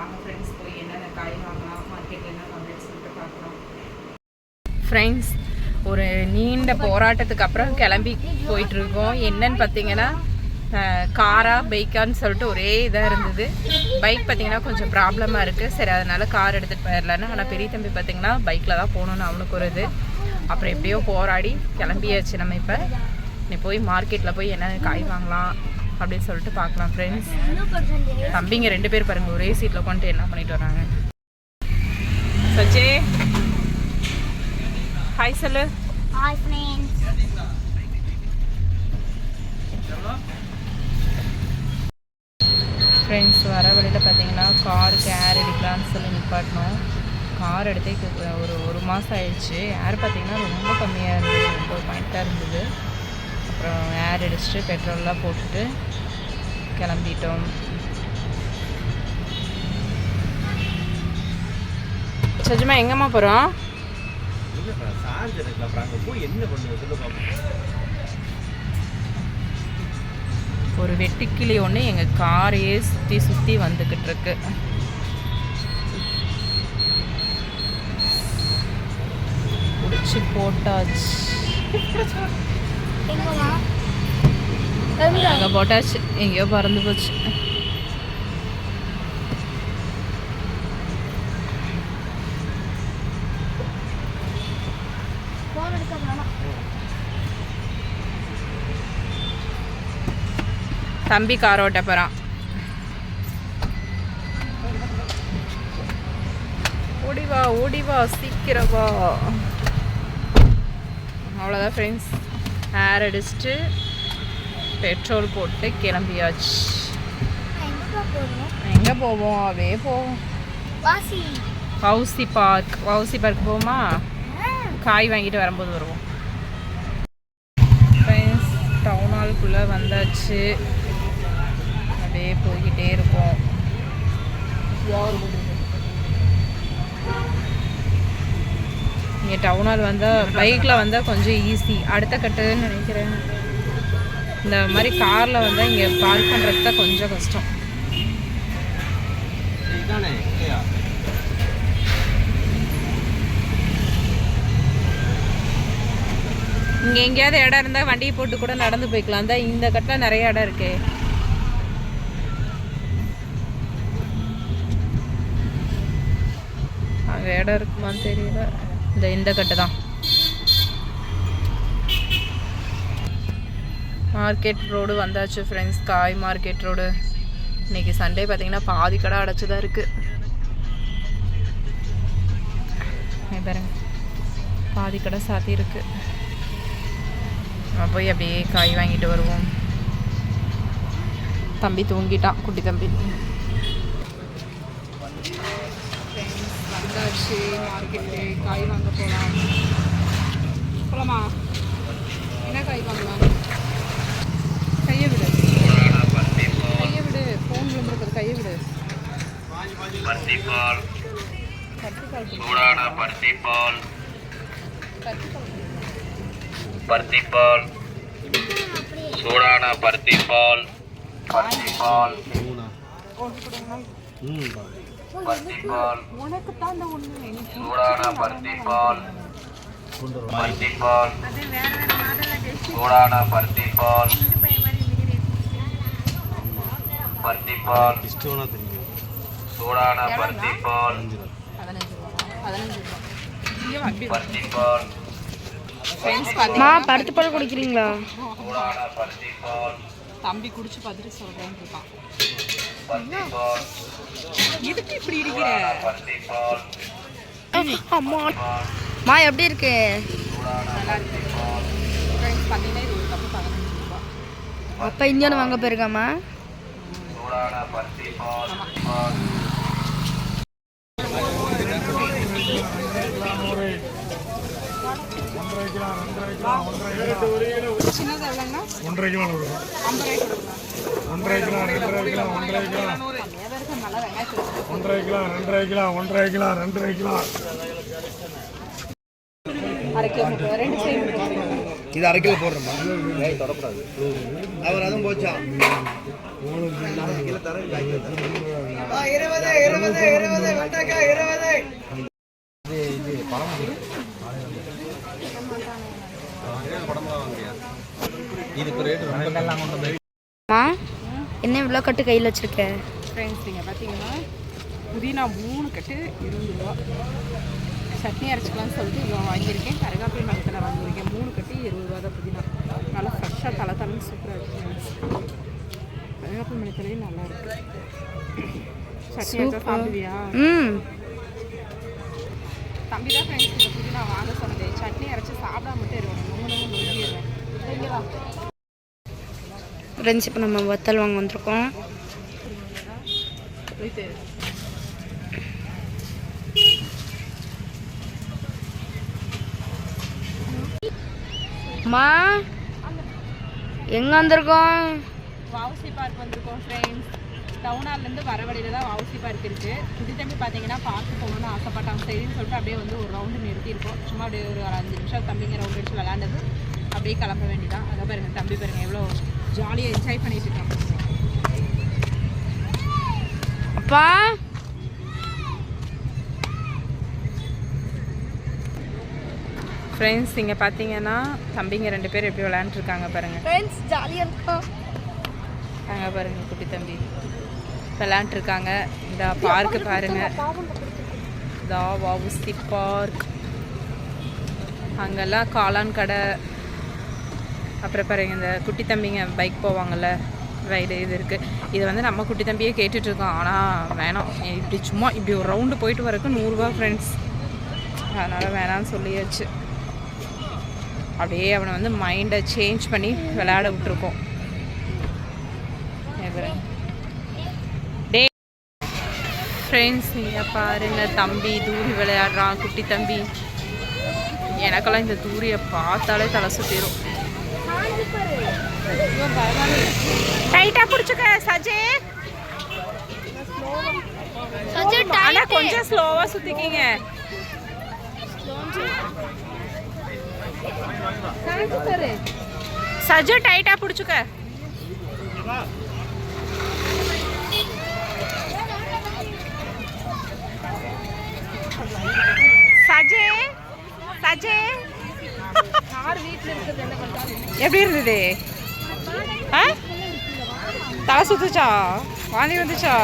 வாங்க ஃப்ரெண்ட்ஸ் போய் என்னென்ன காய் வாங்கலாம், மார்க்கெட்டில் என்ன வாங்கன்னு சொல்லிட்டு பார்க்கலாம். ஃப்ரெண்ட்ஸ், ஒரு நீண்ட போராட்டத்துக்கு அப்புறம் கிளம்பி போயிட்டுருக்கோம். என்னன்னு பார்த்தீங்கன்னா காரா பைக்கான்னு சொல்லிட்டு ஒரே இதாக இருந்தது. பைக் பார்த்திங்கன்னா கொஞ்சம் ப்ராப்ளமாக இருக்குது. சரி, அதனால் கார் எடுத்துகிட்டு போயிடலான்னு. ஆனால் பெரிய தம்பி பார்த்திங்கன்னா பைக்கில் தான் போகணுன்னு அவனுக்கு ஒரு இது. அப்புறம் எப்படியோ போராடி கிளம்பியாச்சு. நம்ம இப்போ நீ போய் மார்க்கெட்டில் போய் என்ன காய் வாங்கலாம் அப்படின்னு சொல்லிட்டு பார்க்கலாம் ஃப்ரெண்ட்ஸ். தம்பிங்க 2 பேர் பாருங்கள் ஒரே சீட்டில் உட்காந்துட்டு என்ன பண்ணிட்டு வராங்க. சச்சே ஹாய் சொல்லு. Hi friends. ஃப்ரெண்ட்ஸ், வர வழியில் பார்த்தீங்கன்னா காருக்கு ஏர் அடிக்கலான்னு சொல்லி நிப்பாட்டினோம். கார் எடுத்து ஒரு மாதம் ஆயிடுச்சு. ஏர் பார்த்திங்கன்னா ரொம்ப கம்மியாக இருந்தது, ரொம்ப பாயிண்ட்டாக இருந்தது. அப்புறம் ஏர் அடிச்சுட்டு பெட்ரோல்லாம் போட்டுட்டு கிளம்பிட்டோம். சஜ்மா எங்கம்மா போகிறோம்? ஒரு வெட்டுக்கிளி ஒன்று எங்கள் காரையே சுற்றி சுற்றி வந்துக்கிட்டு இருக்கு. பிடிச்சி போட்டாச்சு. அங்கே போட்டாச்சு, எங்கேயோ பறந்து போச்சு. தம்பி கார் ஓட்ட போகிறான். ஓடிவா ஓடிவா சீக்கிரவா. அவ்வளோதான் ஃப்ரெண்ட்ஸ், ஏர் அடிச்சுட்டு பெட்ரோல் போட்டு கிளம்பியாச்சு. எங்கே போவோம்? அப்படியே போவோம். வவுசி பார்க் போவோமா? காய் வாங்கிட்டு வரும்போது வருவோம். ஃப்ரெண்ட்ஸ், டவுன் ஹால்குள்ளே வந்தாச்சு. அப்படியே போய்கிட்டே இருப்போம். இங்கே டவுன் ஹால் வந்தால் பைக்கில் வந்தால் கொஞ்சம் ஈஸி. அடுத்த கட்டுன்னு நினைக்கிறேன். இந்த மாதிரி காரில் வந்தால் இங்கே பார்க் பண்ணுறது தான் கொஞ்சம் கஷ்டம். இங்கே எங்கேயாவது இடம் இருந்தால் வண்டியை போட்டு கூட நடந்து போய்க்கலாம். தான் இந்த கட்டில் நிறைய இடம் இருக்கு. அங்கே இடம் இருக்குமான்னு தெரியல. இந்த கட்டு தான் மார்க்கெட் ரோடு வந்தாச்சு ஃப்ரெண்ட்ஸ். காய் மார்க்கெட் ரோடு. இன்றைக்கி சண்டே பார்த்திங்கன்னா பாதி கடை அடைச்சி தான் இருக்குது. பாருங்க, பாதி கடை சாத்தி இருக்குது. நம்ம போய் அப்படியே காய் வாங்கிட்டு வருவோம். தம்பி தூங்கிட்டான், குட்டி தம்பி. வந்தாச்சு மார்க்கெட்டு. காய் வாங்க போகலாம். போகலாமா? என்ன காய் வாங்கலாம்? கையை விடு, ஃபோன் விழுந்துருக்குது. கையை விடு. பருத்திப்பால், சூடான பருத்திப்பால், சூடான பருத்திப்பால், உனக்கு தான் இந்த ஒன்று. சூடான பருத்திப்பால், சூடான பருத்திப்பால், சூடான பருத்திப்பால், பருத்திப்பால் குடிக்கிறீங்களா? தம்பி குடிச்சு பார்த்துட்டு சொல்றேன்னு இருக்கான். எதுக்கு இப்படி இருக்கிற? அம்மா எப்படி இருக்கு? நல்லா இருக்கு. பார்த்தீங்கன்னா இது ஒரு கப்பு 15 ரூபாய். அப்பா இந்தியானு வாங்க போயிருக்காமா? சின்னது எவ்வளோங்கண்ணா? 1.5 கிலோ 50 ரூபாய். 1.5 kilo 1.5 kilo 1.5 kilo 1.5 kilo 1.5 kilo 2.5 kilo 1/2 kilo 2 side. இது 1/2 கிலோ போடுறோமா? தொடக்கூடாது. அவர் அதுவும் போச்சா? 3 கிலோ தர அம்மா என்ன இவ்வளோ கட்டு கையில் வச்சிருக்க? ஃப்ரெண்ட்ஸ் நீங்கள் பார்த்தீங்கன்னா புதினா 3 கட்டு 20 ரூபா. சட்னி அரைச்சிக்கலாம்னு சொல்லிட்டு இவ்வளோ வாங்கியிருக்கேன். கருகாப்பில் மரத்தில் வாங்கியிருக்கேன். 3 கட்டு 20 ரூபா தான் புதினா. நல்லா ஃப்ரெஷ்ஷாக தலை சூப்பராக இருக்குது. கருகாப்பில் மரத்துலேயும் நல்லா இருக்குது. சட்னி அரைச்சா சாப்பிடுவியா? தம்பி தான் ஃப்ரெண்ட்ஸ் இந்த புதினா வாங்க சொன்னது. சட்னி அரைச்சி சாப்பிடாம மட்டும் இருக்கணும். ஃப்ரெண்ட்ஸ் இப்போ நம்ம வத்தல் வாங்க வந்திருக்கோம். அம்மா எங்கே வந்திருக்கோம்? வவுசி பார்க் வந்திருக்கோம் ஃப்ரெண்ட்ஸ். டவுனார்லேருந்து வர வழியில் தான் வவுசி பார்க் இருக்குது. குட்டி தம்பி பார்த்தீங்கன்னா பார்க்கு போகணுன்னு ஆசைப்பட்டாங்க. சரின்னு சொல்லிட்டு அப்படியே வந்து ஒரு ரவுண்டு நிறுத்தியிருக்கோம். சும்மா அப்படியே ஒரு 5 நிமிஷம் தம்பிங்க ரவுண்ட் அடிச்சு விளையாண்டது அப்படியே கிளம்ப வேண்டியதான். அதை பாருங்கள் தம்பி பாருங்கள் எவ்வளோ ஜாலியாக என்ஜாய் பண்ணிட்டு இருக்கான். அப்பா ஃப்ரெண்ட்ஸ் இங்கே பார்த்தீங்கன்னா தம்பிங்க 2 பேர் எப்படி விளையாண்டுருக்காங்க பாருங்கள். ஃப்ரெண்ட்ஸ் ஜாலியாக இருக்கும். அங்கே பாருங்கள் குட்டி தம்பி விளையாண்டுருக்காங்க. இந்த பார்க்கு பாருங்கள். இதா வவுசி பார்க். அங்கெல்லாம் காளான் கடை. அப்புறம் பாருங்கள் இந்த குட்டி தம்பிங்க பைக் போவாங்கள்ல ரைடு இது இருக்குது. இது வந்து நம்ம குட்டி தம்பியே கேட்டுட்ருக்கோம். ஆனால் வேணாம், இப்படி சும்மா இப்படி ஒரு ரவுண்டு போயிட்டு வரக்கு 100 ரூபா ஃப்ரெண்ட்ஸ். அதனால் வேணான்னு சொல்லியாச்சு. அப்படியே அவனை வந்து மைண்டை சேஞ்ச் பண்ணி விளையாட விட்டுருக்கோம். டே ஃப்ரெண்ட்ஸ் நீங்கள் பாருங்கள் தம்பி தூரி விளையாடுறான். குட்டி தம்பி எனக்கெல்லாம் இந்த தூரியை பார்த்தாலே தலை சுற்றிடும். டைட்டாக பிடிச்சிக்க சஜே. ஆனால் கொஞ்சம் ஸ்லோவாக சுற்றிக்கிங்க. சஜு டைட்டாக பிடிச்சிக்க. சஜே சஜே எப்படி இருந்தது? தலை சுத்துச்சா? வாந்தி வந்துச்சா?